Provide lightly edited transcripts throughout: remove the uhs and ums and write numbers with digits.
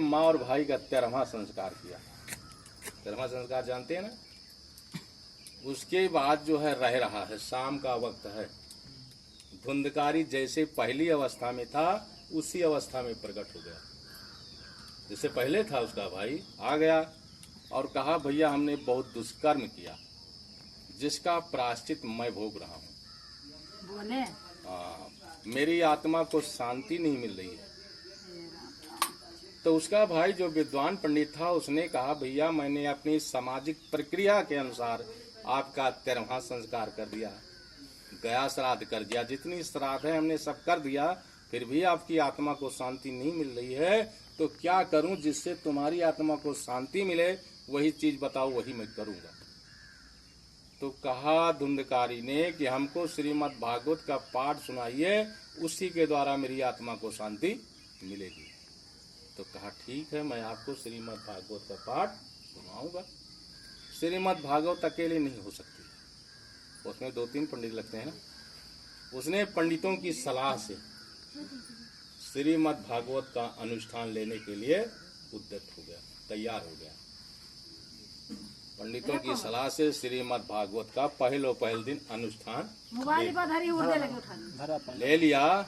माँ और भाई का 13वां संस्कार किया। 13वां संस्कार जानते हैं ना। उसके बाद जो है रह रहा है, शाम का वक्त है, धुंधकारी जैसे पहली अवस्था में था उसी अवस्था में प्रकट हो गया। जैसे पहले था उसका भाई आ गया और कहा भैया हमने बहुत दुष्कर्म किया जिसका प्रायश्चित मैं भोग रहा हूँ। बोले मेरी आत्मा को शांति नहीं मिल रही है। तो उसका भाई जो विद्वान पंडित था उसने कहा भैया मैंने अपनी सामाजिक प्रक्रिया के अनुसार आपका 13वां संस्कार कर दिया, गया श्राद्ध कर दिया, जितनी श्राद्ध है हमने सब कर दिया, फिर भी आपकी आत्मा को शांति नहीं मिल रही है, तो क्या करूं जिससे तुम्हारी आत्मा को शांति मिले, वही चीज बताओ, वही मैं करूंगा। तो कहा धुंधकारी ने कि हमको श्रीमद् भागवत का पाठ सुनाइए, उसी के द्वारा मेरी आत्मा को शांति मिलेगी। तो कहा ठीक है, मैं आपको श्रीमद् भागवत का पाठ सुनाऊंगा। श्रीमद् भागवत अकेले नहीं हो सकती, उसमें 2-3 पंडित लगते हैं ना। उसने पंडितों की सलाह से श्रीमद् भागवत का अनुष्ठान लेने के लिए उद्यत हो गया, तैयार हो गया। पंडितों की सलाह से श्रीमद् भागवत का पहल दिन अनुष्ठान ले लिया।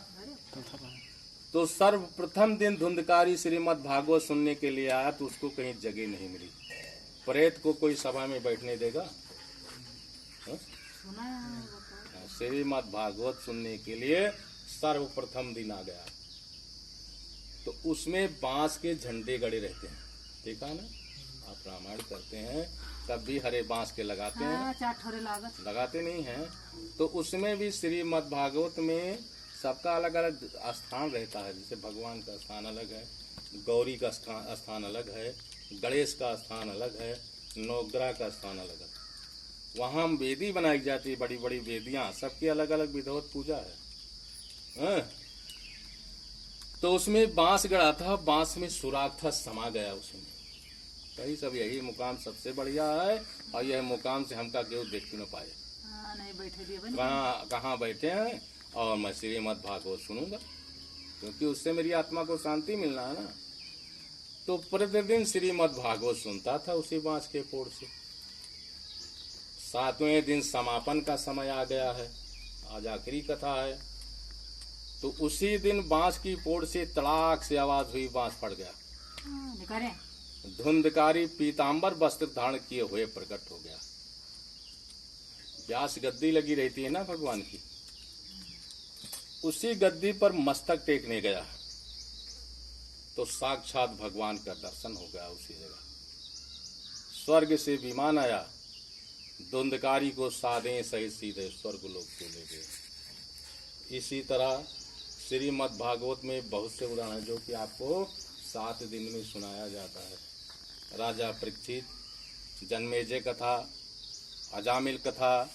तो सर्वप्रथम दिन धुंधकारी श्रीमद् भागवत सुनने के लिए आया तो उसको कहीं जगह नहीं मिली। प्रेत को कोई सभा में बैठने देगा? श्रीमद् भागवत सुनने के लिए सर्वप्रथम दिन आ गया। तो उसमें बांस के झंडे गड़े रहते हैं, देखा ना, आप रामायण करते हैं तब भी हरे बांस के लगाते हैं, लगाते नहीं हैं। तो उसमें भी श्रीमद् भागवत में सबका अलग अलग स्थान रहता है। जैसे भगवान का स्थान अलग है, गौरी का स्थान अलग है, गणेश का स्थान अलग है, नवग्रह का स्थान अलग है। वहाँ वेदी बनाई जाती है, बड़ी बड़ी वेदियाँ, सबकी अलग अलग विधिवत पूजा है। तो उसमें बांस गड़ा था, बांस में सुराग था, समा गया उसमें। कहीं सब यही मुकाम सबसे बढ़िया है और यह मुकाम से हमका केवल देख न पाए, कहाँ बैठे हैं और मैं श्रीमद् भागवत सुनूंगा, क्योंकि उससे मेरी आत्मा को शांति मिलना है ना। तो प्रतिदिन श्रीमद् भागवत सुनता था उसी बांस के पोड़ से। 7वें दिन समापन का समय आ गया है, आज आखिरी कथा है। तो उसी दिन बांस की पोड़ से तड़ाक से आवाज हुई, बांस फट गया। धुंधकारी पीतांबर वस्त्र धारण किए हुए प्रकट हो गया। व्यास गद्दी लगी रहती है ना भगवान की, उसी गद्दी पर मस्तक टेकने गया तो साक्षात भगवान का दर्शन हो गया उसी जगह। स्वर्ग से विमान आया, धुंधकारी को साधे सहित सीधे स्वर्ग लोक को ले गए। इसी तरह श्रीमद् भागवत में बहुत से उदाहरण जो कि आपको 7 दिन में सुनाया जाता है। राजा परीक्षित, जन्मेजय कथा, अजामिल कथा,